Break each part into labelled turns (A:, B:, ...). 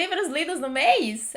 A: livros lidos no mês?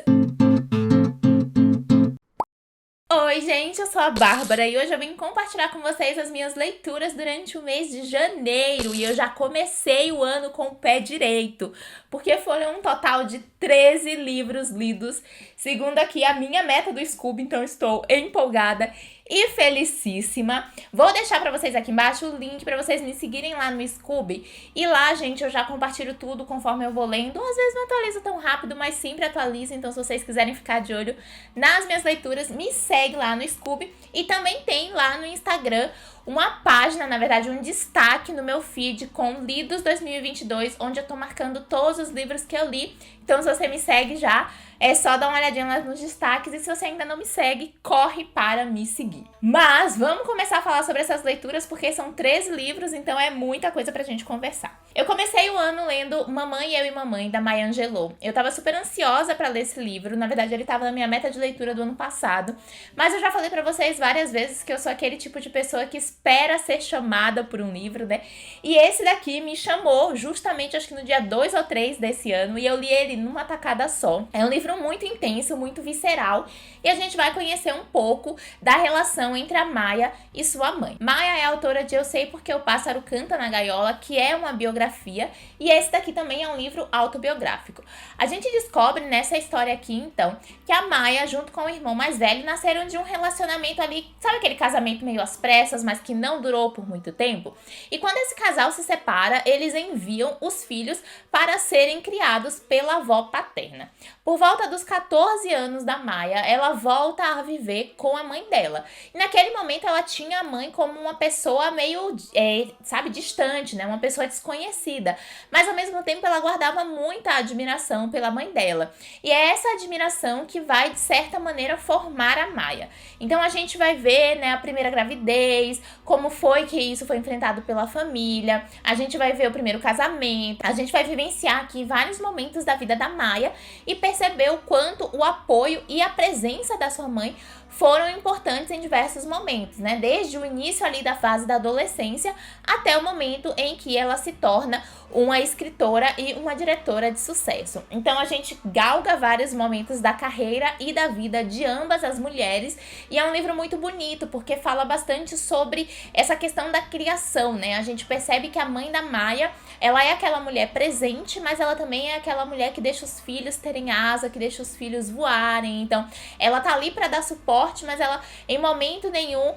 A: Oi, gente, eu sou a Bárbara e hoje eu vim compartilhar com vocês as minhas leituras durante o mês de janeiro. E eu já comecei o ano com o pé direito, porque foram um total de 13 livros lidos, segundo aqui a minha meta do Scoob, então estou empolgada e felicíssima. Vou deixar pra vocês aqui embaixo o link pra vocês me seguirem lá no Scoob. E lá, gente, eu já compartilho tudo conforme eu vou lendo. Às vezes não atualizo tão rápido, mas sempre atualizo. Então, se vocês quiserem ficar de olho nas minhas leituras, me segue lá no Scoob. E também tem lá no Instagram uma página, na verdade, um destaque no meu feed com Lidos 2022, onde eu tô marcando todos os livros que eu li. Então, se você me segue já, é só dar uma olhadinha lá nos destaques. E se você ainda não me segue, corre para me seguir. Mas vamos começar a falar sobre essas leituras, porque são 13 livros, então é muita coisa pra gente conversar. Eu comecei o ano lendo Mamãe, Eu e Mamãe, da Maya Angelou. Eu tava super ansiosa pra ler esse livro. Na verdade, ele tava na minha meta de leitura do ano passado. Mas eu já falei pra vocês várias vezes que eu sou aquele tipo de pessoa que espera ser chamada por um livro, né? E esse daqui me chamou justamente, acho que no dia 2 ou 3 desse ano, e eu li ele numa tacada só. É um livro muito intenso, muito visceral, e a gente vai conhecer um pouco da relação entre a Maya e sua mãe. Maya é autora de Eu Sei Porque o Pássaro Canta na Gaiola, que é uma biografia, e esse daqui também é um livro autobiográfico. A gente descobre nessa história aqui, então, que a Maya, junto com o irmão mais velho, nasceram de um relacionamento ali, sabe aquele casamento meio às pressas, mas que não durou por muito tempo? E quando esse casal se separa, eles enviam os filhos para serem criados pela avó paterna. Por volta dos 14 anos da Maya, ela volta a viver com a mãe dela. E naquele momento ela tinha a mãe como uma pessoa meio, distante, né? Uma pessoa desconhecida. Mas ao mesmo tempo ela guardava muita admiração pela mãe dela. E é essa admiração que vai, de certa maneira, formar a Maya. Então a gente vai ver, né, a primeira gravidez, como foi que isso foi enfrentado pela família. A gente vai ver o primeiro casamento. A gente vai vivenciar aqui vários momentos da vida da Maya e perceber o quanto o apoio e a presença da sua mãe foram importantes em diversos momentos, né? Desde o início ali da fase da adolescência até o momento em que ela se torna uma escritora e uma diretora de sucesso. Então a gente galga vários momentos da carreira e da vida de ambas as mulheres, e é um livro muito bonito porque fala bastante sobre essa questão da criação, né? A gente percebe que a mãe da Maya, ela é aquela mulher presente, mas ela também é aquela mulher que deixa os filhos terem asa, que deixa os filhos voarem. Então ela tá ali pra dar suporte, mas ela em momento nenhum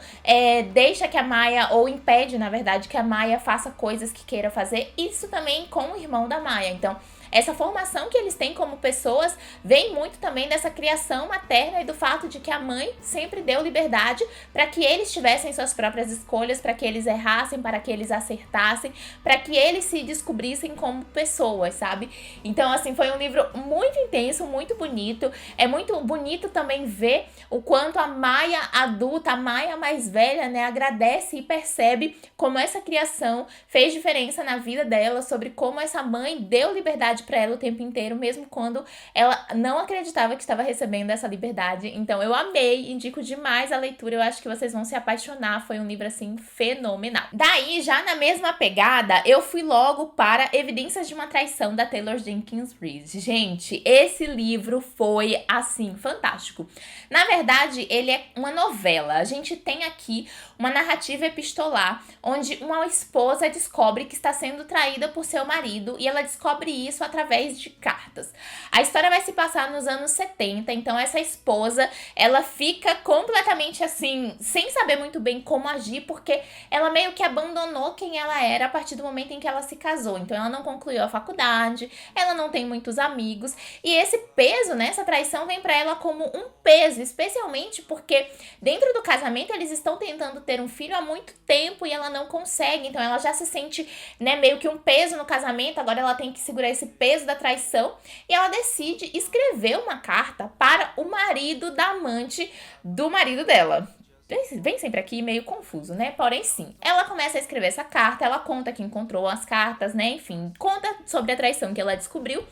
A: deixa que a Maya, ou impede, na verdade, que a Maya faça coisas que queira fazer. Isso também com o irmão da Maya. Então, essa formação que eles têm como pessoas vem muito também dessa criação materna e do fato de que a mãe sempre deu liberdade para que eles tivessem suas próprias escolhas, para que eles errassem, para que eles acertassem, para que eles se descobrissem como pessoas, sabe? Então, assim, foi um livro muito intenso, muito bonito. É muito bonito também ver o quanto a Maya adulta, a Maya mais velha, né, agradece e percebe como essa criação fez diferença na vida dela, sobre como essa mãe deu liberdade para ela o tempo inteiro, mesmo quando ela não acreditava que estava recebendo essa liberdade. Então eu amei, indico demais a leitura, eu acho que vocês vão se apaixonar, foi um livro assim fenomenal. Daí, já na mesma pegada, eu fui logo para Evidências de uma Traição, da Taylor Jenkins Reid. Gente, esse livro foi assim fantástico. Na verdade, ele é uma novela. A gente tem aqui uma narrativa epistolar onde uma esposa descobre que está sendo traída por seu marido, e ela descobre isso através de cartas. A história vai se passar nos anos 70, então essa esposa, ela fica completamente assim, sem saber muito bem como agir, porque ela meio que abandonou quem ela era a partir do momento em que ela se casou. Então ela não concluiu a faculdade, ela não tem muitos amigos, e esse peso, né, essa traição vem pra ela como um peso, especialmente porque dentro do casamento eles estão tentando ter um filho há muito tempo e ela não consegue, então ela já se sente, né, meio que um peso no casamento. Agora ela tem que segurar esse peso da traição, e ela decide escrever uma carta para o marido da amante do marido dela. vem sempre aqui meio confuso, né? Porém, sim. Ela começa a escrever essa carta, ela conta que encontrou as cartas, né? Enfim, conta sobre a traição que ela descobriu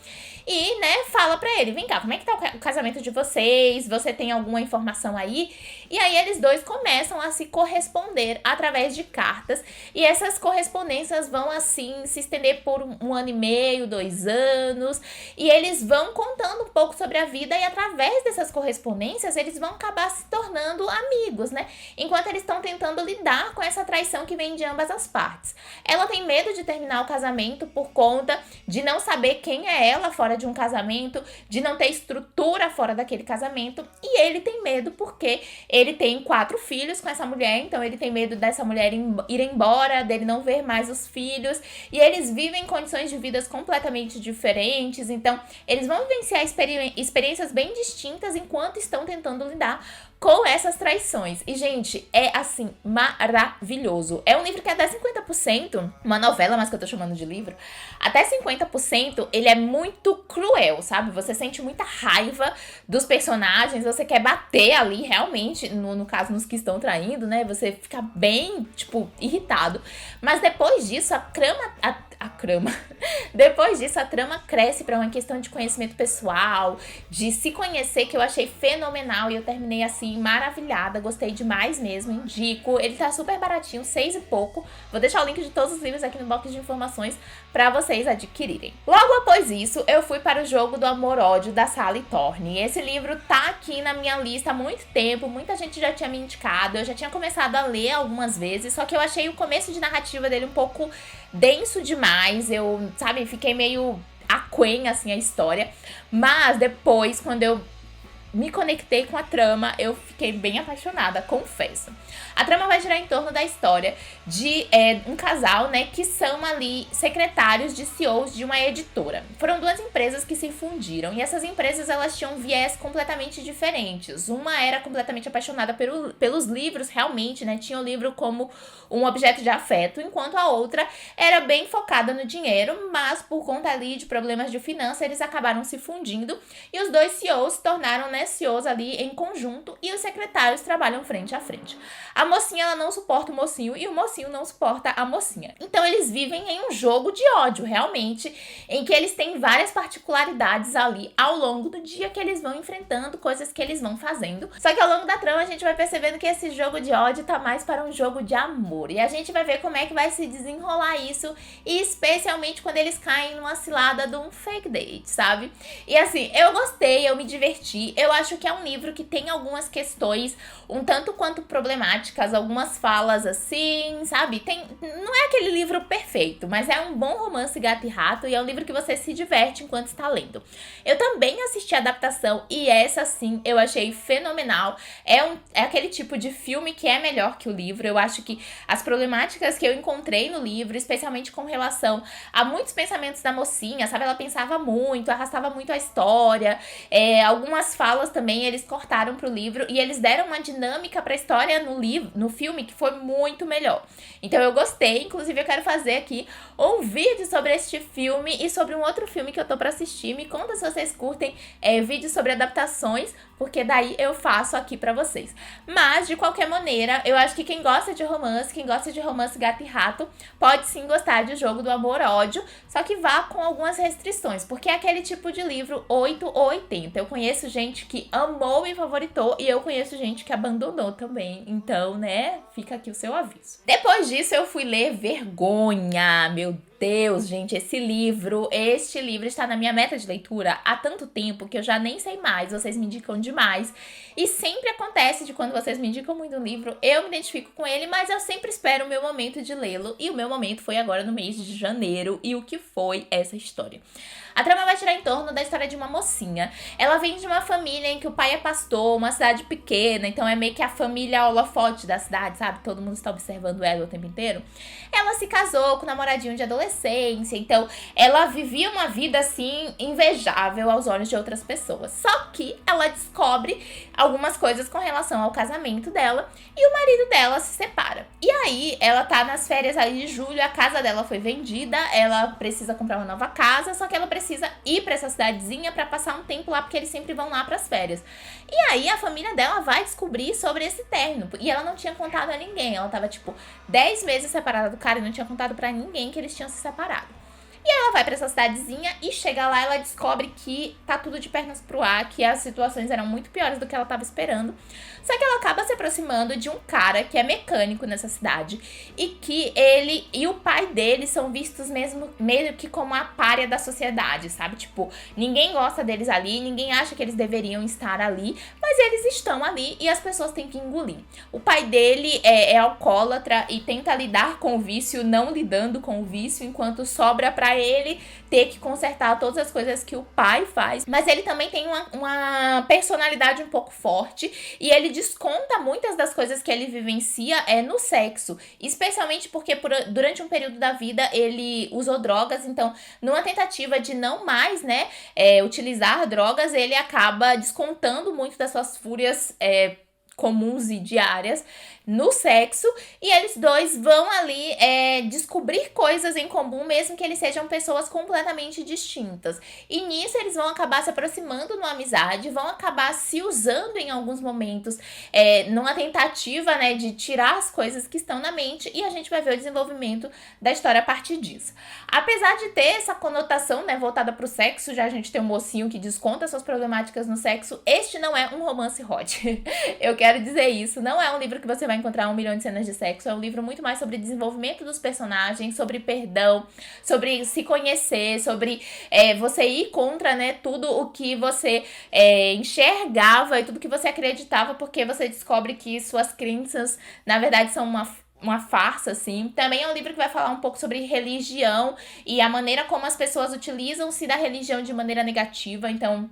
A: e, né, fala pra ele, vem cá, como é que tá o casamento de vocês? Você tem alguma informação aí? E aí eles dois começam a se corresponder através de cartas e essas correspondências vão, assim, se estender por 1 ano e meio, 2 anos e eles vão contando um pouco sobre a vida e através dessas correspondências eles vão acabar se tornando amigos, né? Enquanto eles estão tentando lidar com essa traição que vem de ambas as partes. Ela tem medo de terminar o casamento por conta de não saber quem é ela fora de um casamento, de não ter estrutura fora daquele casamento, e ele tem medo porque ele tem 4 filhos com essa mulher, então ele tem medo dessa mulher ir embora, dele não ver mais os filhos, e eles vivem condições de vidas completamente diferentes, então eles vão vivenciar experiências bem distintas enquanto estão tentando lidar com essas traições. E, gente, é, assim, maravilhoso. É um livro que até 50%, uma novela, mas que eu tô chamando de livro, até 50% ele é muito cruel, sabe? Você sente muita raiva dos personagens, você quer bater ali, realmente, no caso, nos que estão traindo, né? Você fica bem, tipo, irritado. Mas depois disso, depois disso, a trama cresce pra uma questão de conhecimento pessoal, de se conhecer, que eu achei fenomenal. E eu terminei assim, maravilhada, gostei demais mesmo, indico. Ele tá super baratinho, 6 e pouco. Vou deixar o link de todos os livros aqui no box de informações pra vocês adquirirem. Logo após isso, eu fui para o Jogo do Amor-Ódio, da Sally Thorne. Esse livro tá aqui na minha lista há muito tempo, muita gente já tinha me indicado, eu já tinha começado a ler algumas vezes, só que eu achei o começo de narrativa dele um pouco denso demais, eu, sabe, fiquei meio aquém, assim, a história, mas depois, quando eu me conectei com a trama, eu fiquei bem apaixonada, confesso. A trama vai girar em torno da história de um casal, né, que são ali secretários de CEOs de uma editora. Foram 2 empresas que se fundiram e essas empresas, elas tinham viés completamente diferentes. Uma era completamente apaixonada pelos livros, realmente, né, tinha o livro como um objeto de afeto, enquanto a outra era bem focada no dinheiro, mas por conta ali de problemas de finança, eles acabaram se fundindo e os 2 CEOs se tornaram, né, CEOs ali em conjunto e os secretários trabalham frente a frente. A mocinha, ela não suporta o mocinho e o mocinho não suporta a mocinha. Então eles vivem em um jogo de ódio, realmente, em que eles têm várias particularidades ali ao longo do dia que eles vão enfrentando, coisas que eles vão fazendo. Só que ao longo da trama a gente vai percebendo que esse jogo de ódio tá mais para um jogo de amor. E a gente vai ver como é que vai se desenrolar isso, e especialmente quando eles caem numa cilada de um fake date, sabe? E assim, eu gostei, eu me diverti, eu acho que é um livro que tem algumas questões um tanto quanto problemáticas, algumas falas assim, sabe? Não é aquele livro perfeito, mas é um bom romance gato e rato e é um livro que você se diverte enquanto está lendo. Eu também assisti a adaptação e essa sim eu achei fenomenal. É aquele tipo de filme que é melhor que o livro. Eu acho que as problemáticas que eu encontrei no livro, especialmente com relação a muitos pensamentos da mocinha, sabe? Ela pensava muito, arrastava muito a história, algumas falas também eles cortaram pro livro e eles deram uma dinâmica pra história no filme que foi muito melhor. Então eu gostei, inclusive eu quero fazer aqui um vídeo sobre este filme e sobre um outro filme que eu tô pra assistir. Me conta se vocês curtem vídeos sobre adaptações, porque daí eu faço aqui pra vocês. Mas, de qualquer maneira, eu acho que quem gosta de romance gato e rato, pode sim gostar de Jogo do Amor-Ódio, só que vá com algumas restrições, porque é aquele tipo de livro 8 ou 80. Eu conheço gente que amou e favoritou, e eu conheço gente que abandonou também. Então, né, fica aqui o seu aviso. Depois disso, eu fui ler Vergonha. Meu Deus, gente, este livro está na minha meta de leitura há tanto tempo que eu já nem sei mais, vocês me indicam demais. E sempre acontece de quando vocês me indicam muito um livro, eu me identifico com ele, mas eu sempre espero o meu momento de lê-lo. E o meu momento foi agora no mês de janeiro. E o que foi essa história? A trama vai girar em torno da história de uma mocinha. Ela vem de uma família em que o pai é pastor, uma cidade pequena, então é meio que a família holofote da cidade, sabe? Todo mundo está observando ela o tempo inteiro. Ela se casou com um namoradinho de adolescência, adolescência. Então, ela vivia uma vida, assim, invejável aos olhos de outras pessoas. Só que ela descobre algumas coisas com relação ao casamento dela e o marido dela se separa. E aí, ela tá nas férias aí de julho, a casa dela foi vendida, ela precisa comprar uma nova casa, só que ela precisa ir pra essa cidadezinha pra passar um tempo lá, porque eles sempre vão lá pras férias. E aí, a família dela vai descobrir sobre esse término. E ela não tinha contado a ninguém. Ela tava, tipo, 10 meses separada do cara e não tinha contado pra ninguém que eles tinham se separado. E ela vai pra essa cidadezinha e chega lá, ela descobre que tá tudo de pernas pro ar, que as situações eram muito piores do que ela tava esperando. Só que ela acaba se aproximando de um cara que é mecânico nessa cidade e que ele e o pai dele são vistos mesmo meio que como a pária da sociedade, sabe? Tipo, ninguém gosta deles ali, ninguém acha que eles deveriam estar ali, mas eles estão ali e as pessoas têm que engolir. O pai dele é alcoólatra e tenta lidar com o vício, não lidando com o vício, enquanto sobra pra ele ter que consertar todas as coisas que o pai faz. Mas ele também tem uma personalidade um pouco forte e ele desconta muitas das coisas que ele vivencia no sexo. Especialmente porque durante um período da vida ele usou drogas, então numa tentativa de não mais, né, utilizar drogas, ele acaba descontando muito das suas fúrias comuns e diárias no sexo, e eles dois vão ali descobrir coisas em comum, mesmo que eles sejam pessoas completamente distintas. E nisso eles vão acabar se aproximando numa amizade, vão acabar se usando em alguns momentos, numa tentativa, né, de tirar as coisas que estão na mente, e a gente vai ver o desenvolvimento da história a partir disso. Apesar de ter essa conotação, né, voltada pro sexo, já a gente tem um mocinho que desconta suas problemáticas no sexo, este não é um romance hot. Eu quero dizer isso, não é um livro que você vai encontrar 1 milhão de cenas de sexo, é um livro muito mais sobre desenvolvimento dos personagens, sobre perdão, sobre se conhecer, sobre você ir contra, né, tudo o que você enxergava e tudo que você acreditava, porque você descobre que suas crenças, na verdade, são uma farsa, assim. Também é um livro que vai falar um pouco sobre religião e a maneira como as pessoas utilizam-se da religião de maneira negativa, então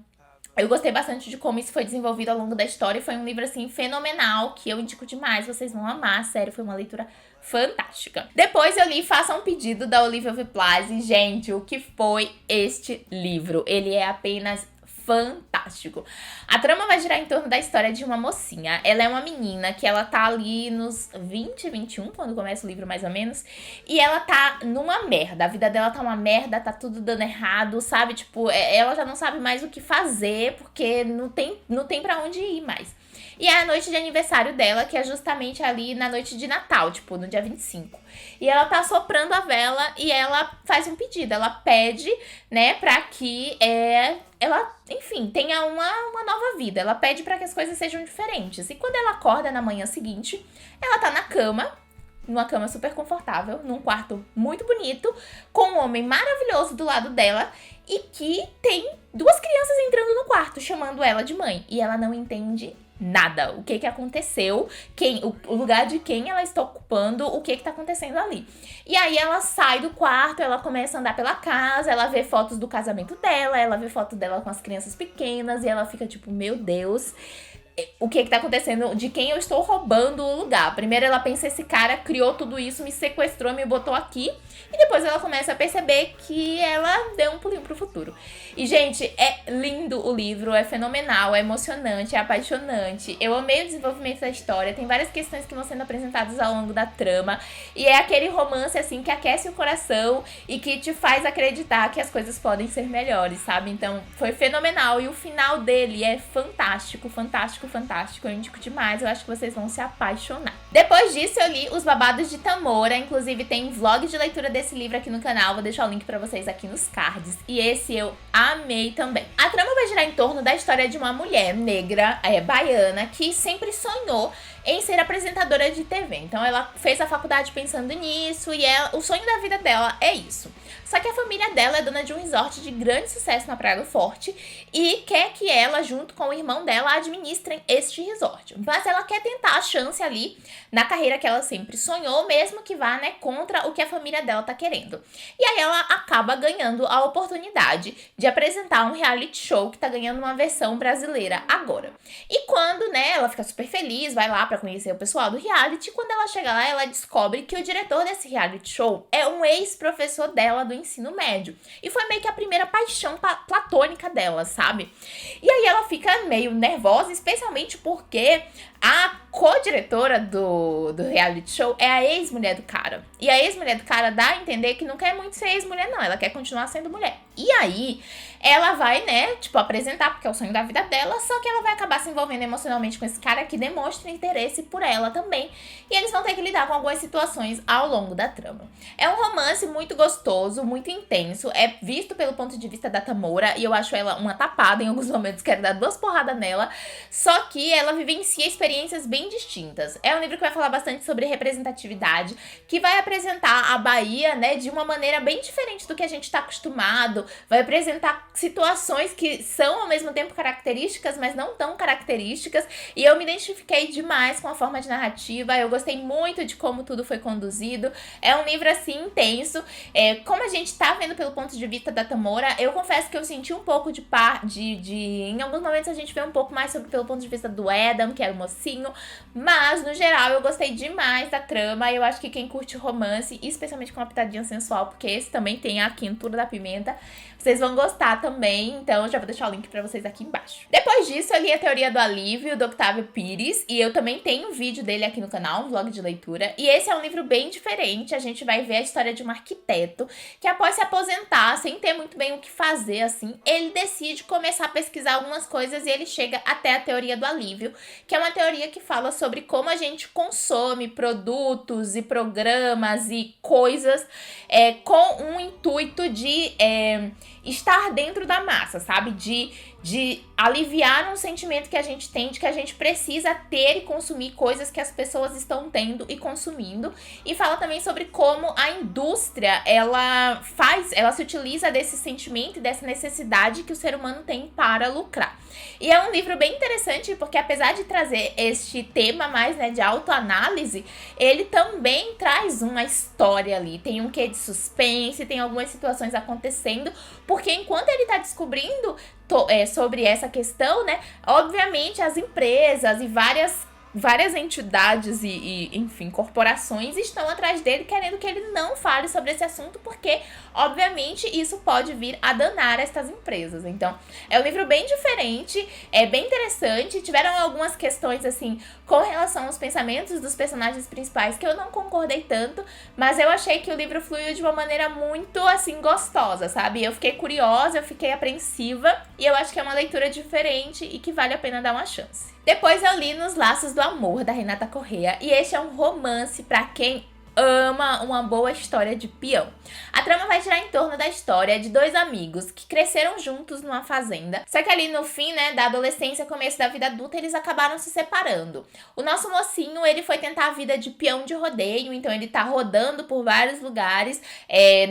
A: eu gostei bastante de como isso foi desenvolvido ao longo da história e foi um livro, assim, fenomenal, que eu indico demais, vocês vão amar, sério, foi uma leitura fantástica. Depois eu li Faça um Pedido, da Olivia Viplase. Gente, o que foi este livro? Ele é apenas fantástico. A trama vai girar em torno da história de uma mocinha. Ela é uma menina que ela tá ali nos 20, 21, quando começa o livro mais ou menos, e ela tá numa merda. A vida dela tá uma merda, tá tudo dando errado, sabe? Tipo, ela já não sabe mais o que fazer, porque não tem pra onde ir mais. E é a noite de aniversário dela, que é justamente ali na noite de Natal, tipo, no dia 25. E ela tá soprando a vela e ela faz um pedido. Ela pede, né, pra que ela, enfim, tenha uma nova vida. Ela pede pra que as coisas sejam diferentes. E quando ela acorda na manhã seguinte, ela tá na cama, numa cama super confortável, num quarto muito bonito, com um homem maravilhoso do lado dela e que tem 2 crianças entrando no quarto, chamando ela de mãe. E ela não entende nada. O que aconteceu, o lugar de quem ela está ocupando, o que tá acontecendo ali. E aí ela sai do quarto, ela começa a andar pela casa, ela vê fotos do casamento dela, ela vê foto dela com as crianças pequenas e ela fica tipo, meu Deus, o que tá acontecendo, de quem eu estou roubando o lugar. Primeiro ela pensa, esse cara criou tudo isso, me sequestrou, me botou aqui. E depois ela começa a perceber que ela deu um pulinho pro futuro. E, gente, é lindo o livro, é fenomenal, é emocionante, é apaixonante. Eu amei o desenvolvimento da história, tem várias questões que vão sendo apresentadas ao longo da trama. E é aquele romance, assim, que aquece o coração e que te faz acreditar que as coisas podem ser melhores, sabe? Então, foi fenomenal. E o final dele é fantástico, fantástico, fantástico. Eu indico demais, eu acho que vocês vão se apaixonar. Depois disso, eu li Os Babados de Tamora. Inclusive, tem vlog de leitura desse livro aqui no canal, vou deixar o link pra vocês aqui nos cards. E esse eu amei também. A trama vai girar em torno da história de uma mulher negra, baiana, que sempre sonhou em ser apresentadora de TV. Então ela fez a faculdade pensando nisso e o sonho da vida dela é isso. Só que a família dela é dona de um resort de grande sucesso na Praia do Forte e quer que ela, junto com o irmão dela, administrem este resort. Mas ela quer tentar a chance ali na carreira que ela sempre sonhou, mesmo que vá, né, contra o que a família dela tá querendo. E aí ela acaba ganhando a oportunidade de apresentar um reality show que tá ganhando uma versão brasileira agora. E quando, né, ela fica super feliz, vai lá pra conhecer o pessoal do reality, quando ela chega lá, ela descobre que o diretor desse reality show é um ex-professor dela do ensino médio. E foi meio que a primeira paixão platônica dela, sabe? E aí ela fica meio nervosa, especialmente porque a co-diretora do reality show é a ex-mulher do cara. E a ex-mulher do cara dá a entender que não quer muito ser ex-mulher, não. Ela quer continuar sendo mulher. E aí, ela vai, né, tipo, apresentar, porque é o sonho da vida dela, só que ela vai acabar se envolvendo emocionalmente com esse cara que demonstra interesse por ela também. E eles vão ter que lidar com algumas situações ao longo da trama. É um romance muito gostoso, muito intenso. É visto pelo ponto de vista da Tamora, e eu acho ela uma tapada em alguns momentos, quero dar 2 porradas nela. Só que ela vivencia experiências bem distintas. É um livro que vai falar bastante sobre representatividade, que vai apresentar a Bahia, né, de uma maneira bem diferente do que a gente tá acostumado. Vai apresentar situações que são ao mesmo tempo características, mas não tão características. E eu me identifiquei demais com a forma de narrativa. Eu gostei muito de como tudo foi conduzido. É um livro, assim, intenso. Como a gente tá vendo pelo ponto de vista da Tamora, eu confesso que eu senti um pouco em alguns momentos a gente vê um pouco mais pelo ponto de vista do Adam, que era o mocinho. Mas, no geral, eu gostei demais da trama. Eu acho que quem curte romance, especialmente com uma pitadinha sensual, porque esse também tem a quintura da pimenta, vocês vão gostar também, então já vou deixar o link pra vocês aqui embaixo. Depois disso, eu li A Teoria do Alívio, do Octávio Pires, e eu também tenho um vídeo dele aqui no canal, um vlog de leitura, e esse é um livro bem diferente. A gente vai ver a história de um arquiteto que, após se aposentar, sem ter muito bem o que fazer, assim, ele decide começar a pesquisar algumas coisas e ele chega até a Teoria do Alívio, que é uma teoria que fala sobre como a gente consome produtos e programas e coisas com um intuito de estar dentro da massa, sabe? De aliviar um sentimento que a gente tem de que a gente precisa ter e consumir coisas que as pessoas estão tendo e consumindo. E fala também sobre como a indústria, ela se utiliza desse sentimento e dessa necessidade que o ser humano tem para lucrar. E é um livro bem interessante porque, apesar de trazer este tema mais, né, de autoanálise, ele também traz uma história ali. Tem um quê de suspense, tem algumas situações acontecendo, porque enquanto ele tá descobrindo sobre essa questão, né, obviamente as empresas e várias entidades enfim, corporações estão atrás dele querendo que ele não fale sobre esse assunto, porque, obviamente, isso pode vir a danar estas empresas. Então, é um livro bem diferente, é bem interessante. Tiveram algumas questões, assim, com relação aos pensamentos dos personagens principais que eu não concordei tanto, mas eu achei que o livro fluiu de uma maneira muito, assim, gostosa, sabe? Eu fiquei curiosa, eu fiquei apreensiva, e eu acho que é uma leitura diferente e que vale a pena dar uma chance. Depois eu li Nos Laços do Amor, da Renata Corrêa, e este é um romance pra quem ama uma boa história de peão. A trama vai girar em torno da história de 2 amigos que cresceram juntos numa fazenda, só que ali no fim, né, da adolescência, começo da vida adulta, eles acabaram se separando. O nosso mocinho, ele foi tentar a vida de peão de rodeio, então ele tá rodando por vários lugares,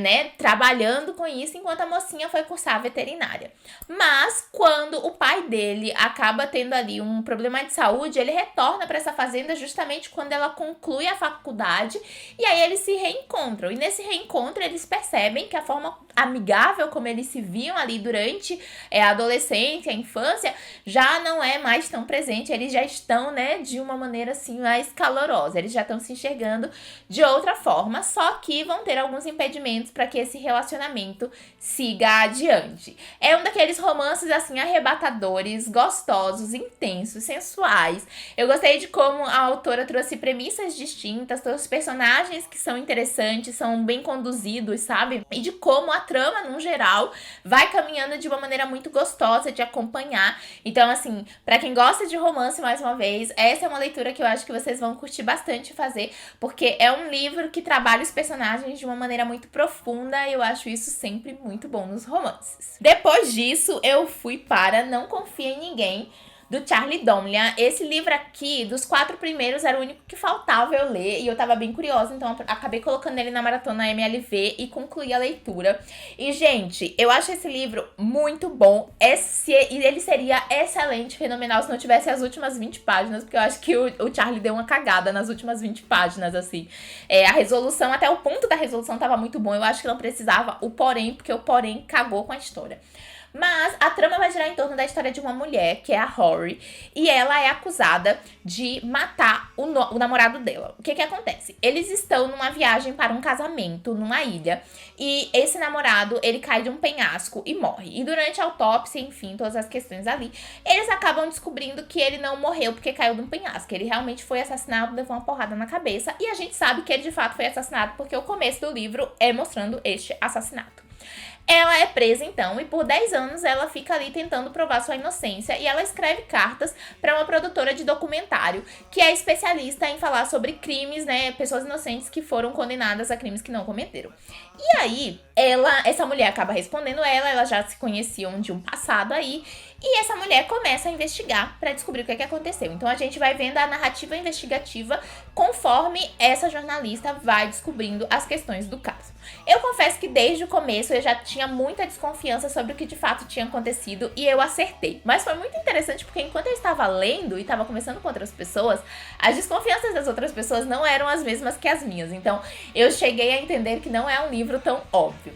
A: né, trabalhando com isso, enquanto a mocinha foi cursar veterinária. Mas, quando o pai dele acaba tendo ali um problema de saúde, ele retorna para essa fazenda justamente quando ela conclui a faculdade. E aí eles se reencontram. E nesse reencontro eles percebem que a forma amigável como eles se viam ali durante a adolescência, a infância, já não é mais tão presente. Eles já estão, né, de uma maneira assim mais calorosa. Eles já estão se enxergando de outra forma, só que vão ter alguns impedimentos para que esse relacionamento siga adiante. É um daqueles romances assim arrebatadores, gostosos, intensos, sensuais. Eu gostei de como a autora trouxe premissas distintas, trouxe personagens que são interessantes, são bem conduzidos, sabe? E de como a trama, no geral, vai caminhando de uma maneira muito gostosa de acompanhar. Então, assim, pra quem gosta de romance, mais uma vez, essa é uma leitura que eu acho que vocês vão curtir bastante fazer, porque é um livro que trabalha os personagens de uma maneira muito profunda e eu acho isso sempre muito bom nos romances. Depois disso, eu fui para Não Confia em Ninguém, do Charlie Domlian. Esse livro aqui, dos 4 primeiros, era o único que faltava eu ler, e eu tava bem curiosa, então eu acabei colocando ele na maratona MLV e concluí a leitura. E, gente, eu acho esse livro muito bom, e ele seria excelente, fenomenal, se não tivesse as últimas 20 páginas, porque eu acho que o Charlie deu uma cagada nas últimas 20 páginas, assim. A resolução, até o ponto da resolução tava muito bom, eu acho que não precisava o porém, porque o porém cagou com a história. Mas a trama vai girar em torno da história de uma mulher, que é a Rory, e ela é acusada de matar o namorado dela. O que acontece? Eles estão numa viagem para um casamento, numa ilha, e esse namorado, ele cai de um penhasco e morre. E durante a autópsia, enfim, todas as questões ali, eles acabam descobrindo que ele não morreu porque caiu de um penhasco. Ele realmente foi assassinado, levou uma porrada na cabeça, e a gente sabe que ele de fato foi assassinado porque o começo do livro é mostrando este assassinato. Ela é presa, então, e por 10 anos ela fica ali tentando provar sua inocência, e ela escreve cartas para uma produtora de documentário que é especialista em falar sobre crimes, né, pessoas inocentes que foram condenadas a crimes que não cometeram. E aí, essa mulher acaba respondendo elas já se conheciam de um passado aí, e essa mulher começa a investigar para descobrir o que aconteceu. Então a gente vai vendo a narrativa investigativa conforme essa jornalista vai descobrindo as questões do caso. Eu confesso que desde o começo eu já tinha muita desconfiança sobre o que de fato tinha acontecido, e eu acertei. Mas foi muito interessante porque enquanto eu estava lendo e estava conversando com outras pessoas, as desconfianças das outras pessoas não eram as mesmas que as minhas. Então eu cheguei a entender que não é um livro tão óbvio.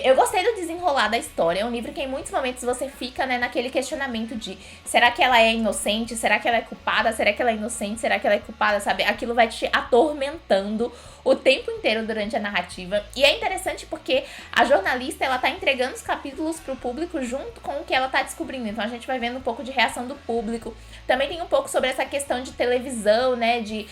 A: Eu gostei do desenrolar da história. É um livro que em muitos momentos você fica, né, naquele questionamento de: será que ela é inocente? Será que ela é culpada? Será que ela é inocente? Será que ela é culpada? Sabe? Aquilo vai te atormentando o tempo inteiro durante a narrativa. E é interessante porque a jornalista, ela tá entregando os capítulos pro público junto com o que ela tá descobrindo. Então a gente vai vendo um pouco de reação do público. Também tem um pouco sobre essa questão de televisão, né, de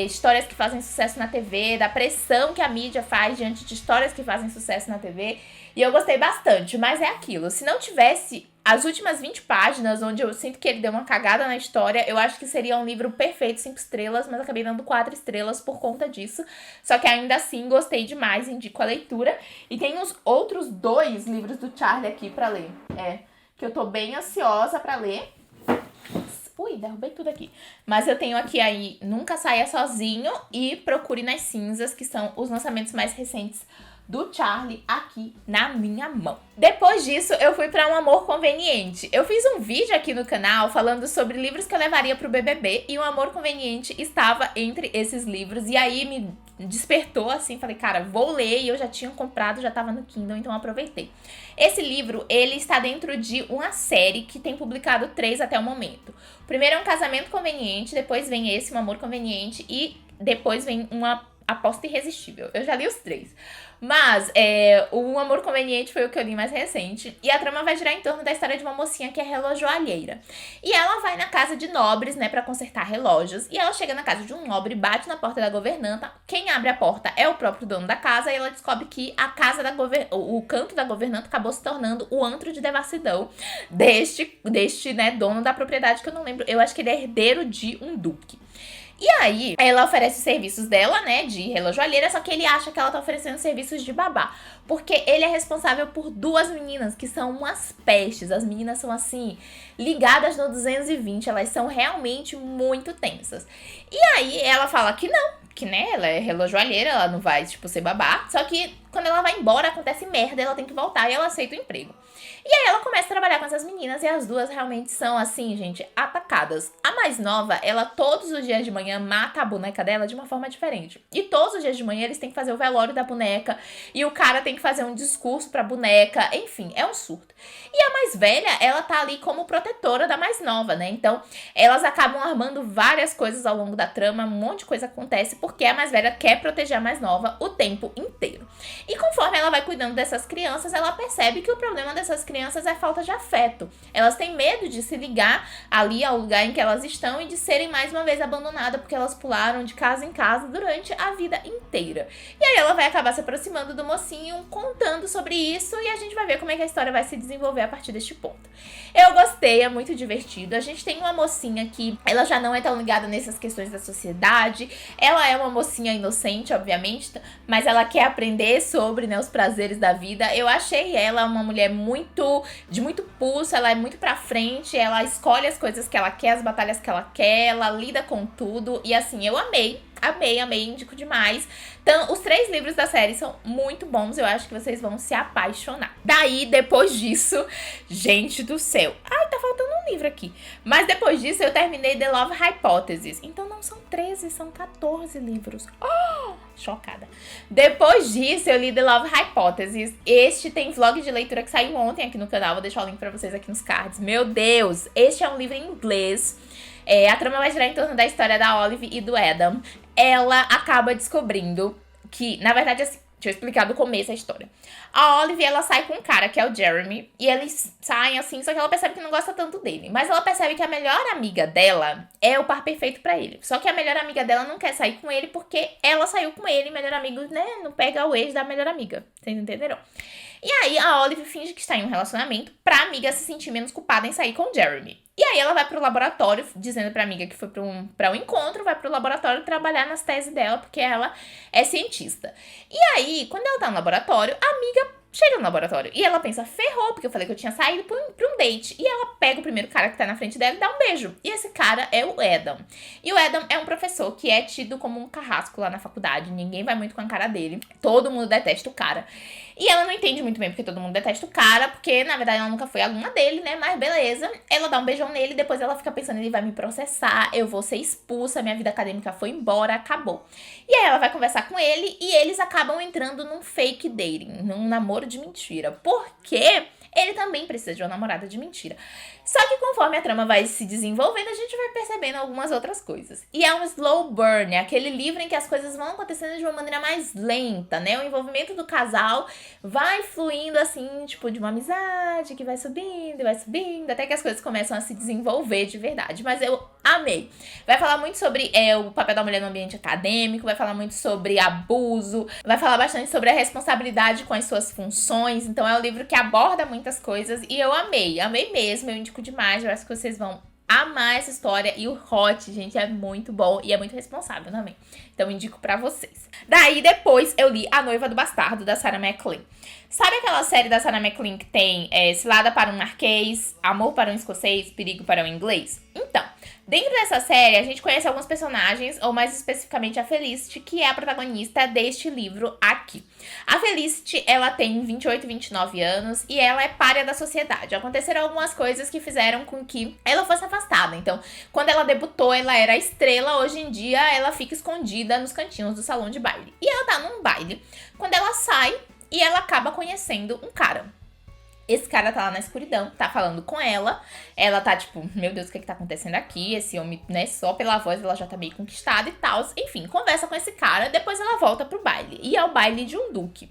A: histórias que fazem sucesso na TV, da pressão que a mídia faz diante de histórias que fazem sucesso na TV. E eu gostei bastante, mas é aquilo, se não tivesse as últimas 20 páginas, onde eu sinto que ele deu uma cagada na história, eu acho que seria um livro perfeito, 5 estrelas, mas acabei dando 4 estrelas por conta disso. Só que ainda assim, gostei demais, indico a leitura. E tem os outros 2 livros do Charlie aqui pra ler, que eu tô bem ansiosa pra ler. Ui, derrubei tudo aqui. Mas eu tenho aqui aí Nunca Saia Sozinho e Procure nas Cinzas, que são os lançamentos mais recentes do Charlie aqui na minha mão. Depois disso, eu fui pra Um Amor Conveniente. Eu fiz um vídeo aqui no canal falando sobre livros que eu levaria pro BBB, e Um Amor Conveniente estava entre esses livros, e aí me despertou assim, falei, cara, vou ler, e eu já tinha comprado, já tava no Kindle, então aproveitei. Esse livro, ele está dentro de uma série que tem publicado 3 até o momento. O primeiro é Um Casamento Conveniente, depois vem esse, Um Amor Conveniente, e depois vem Uma Aposta Irresistível. Eu já li os 3. Mas o Um Amor Conveniente foi o que eu li mais recente. E a trama vai girar em torno da história de uma mocinha que é relojoalheira. E ela vai na casa de nobres, né, pra consertar relógios. E ela chega na casa de um nobre, bate na porta da governanta. Quem abre a porta é o próprio dono da casa. E ela descobre que a casa o canto da governanta acabou se tornando o antro de devassidão deste, né, dono da propriedade, que eu não lembro. Eu acho que ele é herdeiro de um duque. E aí, ela oferece os serviços dela, né, de relojoalheira, só que ele acha que ela tá oferecendo serviços de babá, porque ele é responsável por 2 meninas que são umas pestes. As meninas são, assim, ligadas no 220, elas são realmente muito tensas. E aí, ela fala que não, que, né, ela é relojoalheira, ela não vai, tipo, ser babá, só que quando ela vai embora, acontece merda, ela tem que voltar e ela aceita o emprego. E aí ela começa a trabalhar com essas meninas, e as 2 realmente são, assim, gente, atacadas. A mais nova, ela todos os dias de manhã mata a boneca dela de uma forma diferente. E todos os dias de manhã eles têm que fazer o velório da boneca, e o cara tem que fazer um discurso pra boneca, enfim, é um surto. E a mais velha, ela tá ali como protetora da mais nova, né? Então, elas acabam armando várias coisas ao longo da trama, um monte de coisa acontece, porque a mais velha quer proteger a mais nova o tempo inteiro. E conforme ela vai cuidando dessas crianças, ela percebe que o problema dessas crianças é falta de afeto. Elas têm medo de se ligar ali ao lugar em que elas estão e de serem mais uma vez abandonadas porque elas pularam de casa em casa durante a vida inteira. E aí ela vai acabar se aproximando do mocinho, contando sobre isso, e a gente vai ver como é que a história vai se desenvolver a partir deste ponto. Eu gostei, é muito divertido. A gente tem uma mocinha que ela já não é tão ligada nessas questões da sociedade. Ela é uma mocinha inocente, obviamente, mas ela quer aprender sobre, né, os prazeres da vida. Eu achei ela uma mulher de muito pulso, ela é muito pra frente, ela escolhe as coisas que ela quer, as batalhas que ela quer, ela lida com tudo. E assim, eu amei, indico demais. Então, os 3 livros da série são muito bons, eu acho que vocês vão se apaixonar. Daí, depois disso, gente do céu, ai, tá faltando um livro aqui. Mas depois disso, eu terminei The Love Hypothesis. Então, não são 13, são 14 livros. Oh, chocada. Depois disso, eu li The Love Hypothesis. Este tem vlog de leitura que saiu ontem aqui no canal, vou deixar o link pra vocês aqui nos cards. Meu Deus, este é um livro em inglês. A trama vai girar em torno da história da Olive e do Adam. Ela acaba descobrindo que, na verdade, assim, deixa eu explicar do começo a história. A Olive, ela sai com um cara, que é o Jeremy, e eles saem assim, só que ela percebe que não gosta tanto dele. Mas ela percebe que a melhor amiga dela é o par perfeito pra ele. Só que a melhor amiga dela não quer sair com ele porque ela saiu com ele, melhor amigo, né, não pega o ex da melhor amiga. Vocês entenderam? E aí a Olive finge que está em um relacionamento pra amiga se sentir menos culpada em sair com o Jeremy. E aí ela vai pro laboratório, dizendo pra amiga que foi pra um encontro, vai pro laboratório trabalhar nas teses dela, porque ela é cientista. E aí, quando ela tá no laboratório, a amiga chega no laboratório. E ela pensa, ferrou, porque eu falei que eu tinha saído pra um date. E ela pega o primeiro cara que tá na frente dela e dá um beijo. E esse cara é o Adam. E o Adam é um professor que é tido como um carrasco lá na faculdade. Ninguém vai muito com a cara dele. Todo mundo detesta o cara. E ela não entende muito bem porque todo mundo detesta o cara, porque na verdade ela nunca foi aluna dele, né? Mas beleza. Ela dá um beijão nele, depois ela fica pensando, ele vai me processar, eu vou ser expulsa, minha vida acadêmica foi embora, acabou. E aí ela vai conversar com ele e eles acabam entrando num fake dating, num namoro de mentira. Porque ele também precisa de uma namorada de mentira. Só que conforme a trama vai se desenvolvendo, a gente vai percebendo algumas outras coisas. E é um slow burn, é aquele livro em que as coisas vão acontecendo de uma maneira mais lenta, né? O envolvimento do casal vai fluindo assim, tipo, de uma amizade que vai subindo, até que as coisas começam a se desenvolver de verdade. Mas eu amei. Vai falar muito sobre o papel da mulher no ambiente acadêmico, vai falar muito sobre abuso, vai falar bastante sobre a responsabilidade com as suas funções. Então é um livro que aborda muitas coisas e eu amei mesmo, eu indico demais, eu acho que vocês vão amar essa história. E o Hot, gente, é muito bom e é muito responsável também. Então indico pra vocês. Daí depois eu li A Noiva do Bastardo, da Sarah MacLean. Sabe aquela série da Sarah MacLean que tem Cilada para um Marquês, Amor para um Escocês, Perigo para um Inglês? Então, dentro dessa série, a gente conhece alguns personagens, ou mais especificamente a Felicity, que é a protagonista deste livro aqui. A Felicity, ela tem 28, 29 anos e ela é pária da sociedade. Aconteceram algumas coisas que fizeram com que ela fosse afastada. Então, quando ela debutou, ela era a estrela. Hoje em dia, ela fica escondida nos cantinhos do salão de baile. E ela tá num baile, quando ela sai e ela acaba conhecendo um cara. Esse cara tá lá na escuridão, tá falando com ela. Ela tá tipo, meu Deus, o que tá acontecendo aqui? Esse homem, né, só pela voz ela já tá meio conquistada e tal. Enfim, conversa com esse cara, depois ela volta pro baile. E é o baile de um duque.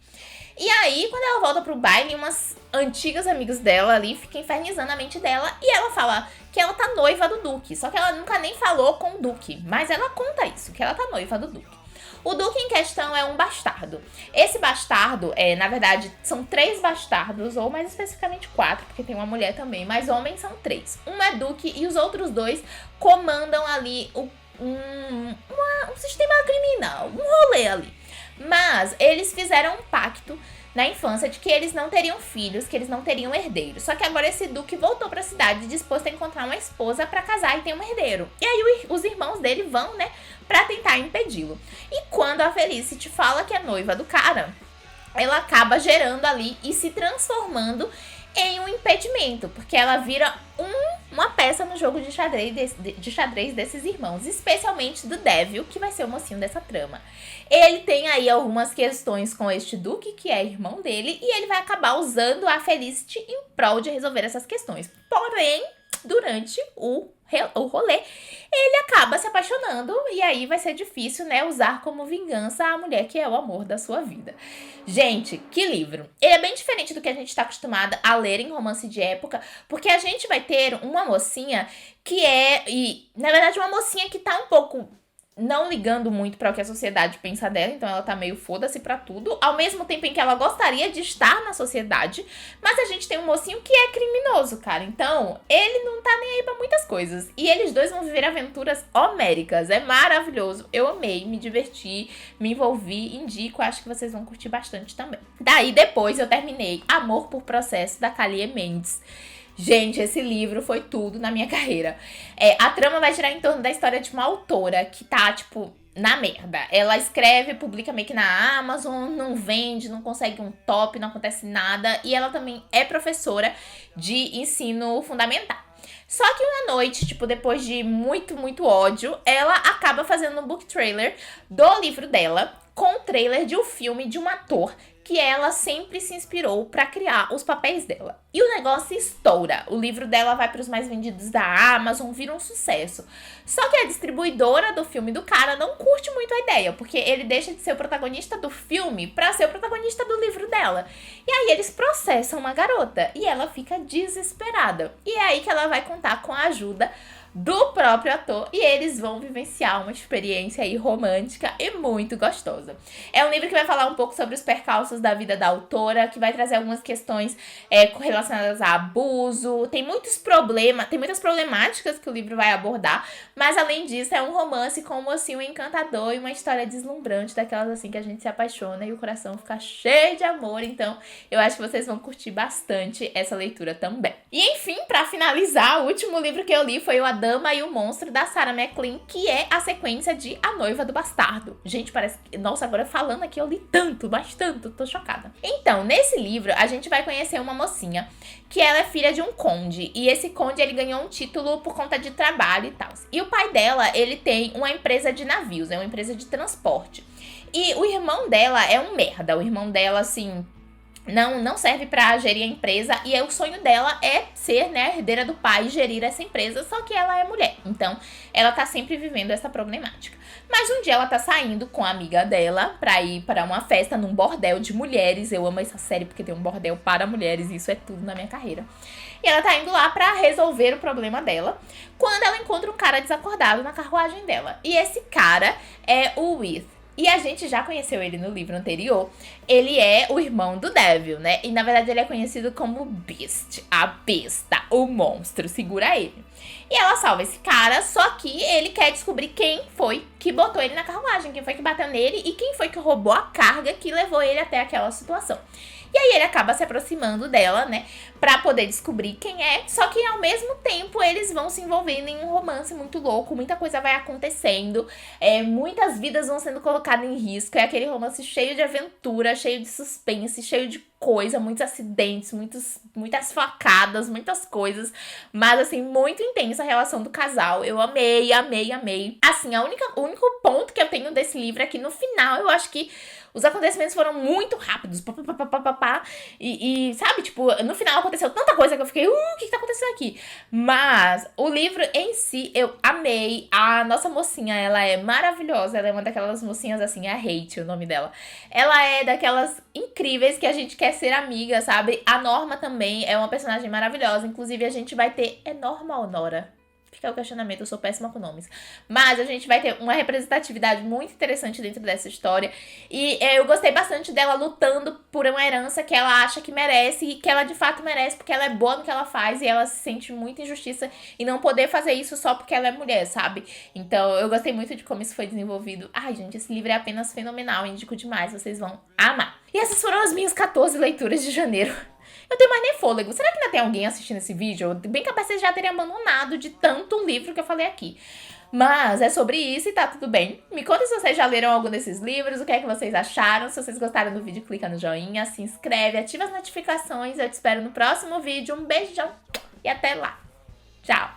A: E aí, quando ela volta pro baile, umas antigas amigas dela ali ficam infernizando a mente dela. E ela fala que ela tá noiva do duque. Só que ela nunca nem falou com o duque. Mas ela conta isso, que ela tá noiva do duque. O duque em questão é um bastardo. Esse bastardo, na verdade, são 3 bastardos, ou mais especificamente 4, porque tem uma mulher também, mas homens são 3. Um é duque e os outros 2 comandam ali um sistema criminal, um rolê ali. Mas eles fizeram um pacto na infância de que eles não teriam filhos, que eles não teriam herdeiros. Só que agora esse duque voltou pra cidade disposto a encontrar uma esposa pra casar e ter um herdeiro. E aí os irmãos dele vão, né, pra tentar impedi-lo. E quando a Felicity fala que é noiva do cara, ela acaba gerando ali e se transformando em um impedimento, porque ela vira uma peça no jogo de xadrez desses irmãos, especialmente do Devil, que vai ser o mocinho dessa trama. Ele tem aí algumas questões com este duque, que é irmão dele, e ele vai acabar usando a Felicity em prol de resolver essas questões. Porém, durante o o rolê, ele acaba se apaixonando e aí vai ser difícil, né, usar como vingança a mulher que é o amor da sua vida. Gente, que livro! Ele é bem diferente do que a gente está acostumada a ler em romance de época, porque a gente vai ter uma mocinha que na verdade, uma mocinha que tá um pouco não ligando muito para o que a sociedade pensa dela, então ela tá meio foda-se pra tudo, ao mesmo tempo em que ela gostaria de estar na sociedade, mas a gente tem um mocinho que é criminoso, cara, então ele não tá nem aí pra muitas coisas, e eles dois vão viver aventuras homéricas, é maravilhoso, eu amei, me diverti, me envolvi, indico, acho que vocês vão curtir bastante também. Daí depois eu terminei Amor por Processo, da Kalia Mendes. Gente, esse livro foi tudo na minha carreira. A trama vai girar em torno da história de uma autora que tá, tipo, na merda. Ela escreve, publica meio que na Amazon, não vende, não consegue um top, não acontece nada. E ela também é professora de ensino fundamental. Só que uma noite, tipo, depois de muito, muito ódio, ela acaba fazendo um book trailer do livro dela, com o trailer de um filme de um ator que ela sempre se inspirou pra criar os papéis dela. E o negócio estoura. O livro dela vai pros mais vendidos da Amazon, vira um sucesso. Só que a distribuidora do filme do cara não curte muito a ideia, porque ele deixa de ser o protagonista do filme pra ser o protagonista do livro dela. E aí eles processam uma garota e ela fica desesperada. E é aí que ela vai contar com a ajuda do próprio ator e eles vão vivenciar uma experiência aí romântica e muito gostosa. É um livro que vai falar um pouco sobre os percalços da vida da autora, que vai trazer algumas questões relacionadas a abuso, tem muitas problemáticas que o livro vai abordar, mas além disso é um romance com um mocinho encantador e uma história deslumbrante, daquelas assim que a gente se apaixona e o coração fica cheio de amor, então eu acho que vocês vão curtir bastante essa leitura também. E enfim, pra finalizar, o último livro que eu li foi o A Dama e o Monstro, da Sarah MacLean, que é a sequência de A Noiva do Bastardo. Gente, parece que... Nossa, agora falando aqui eu li tanto, mas tanto, tô chocada. Então, nesse livro, a gente vai conhecer uma mocinha que ela é filha de um conde. E esse conde, ele ganhou um título por conta de trabalho e tal. E o pai dela, ele tem uma empresa de navios, é uma empresa de transporte. E o irmão dela é um merda. O irmão dela, assim... Não serve pra gerir a empresa e o sonho dela é ser, né, a herdeira do pai e gerir essa empresa, só que ela é mulher, então ela tá sempre vivendo essa problemática. Mas um dia ela tá saindo com a amiga dela pra ir pra uma festa num bordel de mulheres, eu amo essa série porque tem um bordel para mulheres e isso é tudo na minha carreira. E ela tá indo lá pra resolver o problema dela, quando ela encontra um cara desacordado na carruagem dela. E esse cara é o With. E a gente já conheceu ele no livro anterior. Ele é o irmão do Devil, né? E na verdade ele é conhecido como Beast, a besta, o monstro, segura ele. E ela salva esse cara, só que ele quer descobrir quem foi que botou ele na carruagem, quem foi que bateu nele e quem foi que roubou a carga que levou ele até aquela situação. E aí ele acaba se aproximando dela, né, pra poder descobrir quem é, só que ao mesmo tempo eles vão se envolvendo em um romance muito louco, muita coisa vai acontecendo, muitas vidas vão sendo colocadas em risco, é aquele romance cheio de aventura, cheio de suspense, cheio de coisa, muitos acidentes, muitas facadas, muitas coisas, mas assim, muito intensa a relação do casal, eu amei, amei, amei. Assim, o único ponto que eu tenho desse livro é que no final eu acho que os acontecimentos foram muito rápidos, e sabe, tipo, no final aconteceu tanta coisa que eu fiquei, o que tá acontecendo aqui? Mas o livro em si, eu amei. A nossa mocinha, ela é maravilhosa, ela é uma daquelas mocinhas assim, a Hate, o nome dela. Ela é daquelas incríveis que a gente quer ser amiga, sabe? A Norma também é uma personagem maravilhosa, inclusive a gente vai ter... É Norma ou Nora? Fica o questionamento, eu sou péssima com nomes. Mas a gente vai ter uma representatividade muito interessante dentro dessa história. E eu gostei bastante dela lutando por uma herança que ela acha que merece e que ela de fato merece, porque ela é boa no que ela faz e ela se sente muita injustiça em não poder fazer isso só porque ela é mulher, sabe? Então eu gostei muito de como isso foi desenvolvido. Ai, gente, esse livro é apenas fenomenal, indico demais, vocês vão amar. E essas foram as minhas 14 leituras de janeiro. Eu tenho mais nem fôlego. Será que ainda tem alguém assistindo esse vídeo? Bem capaz que vocês já terem abandonado de tanto livro que eu falei aqui. Mas é sobre isso e tá tudo bem. Me conta se vocês já leram algum desses livros, o que é que vocês acharam. Se vocês gostaram do vídeo, clica no joinha, se inscreve, ativa as notificações. Eu te espero no próximo vídeo. Um beijão e até lá. Tchau!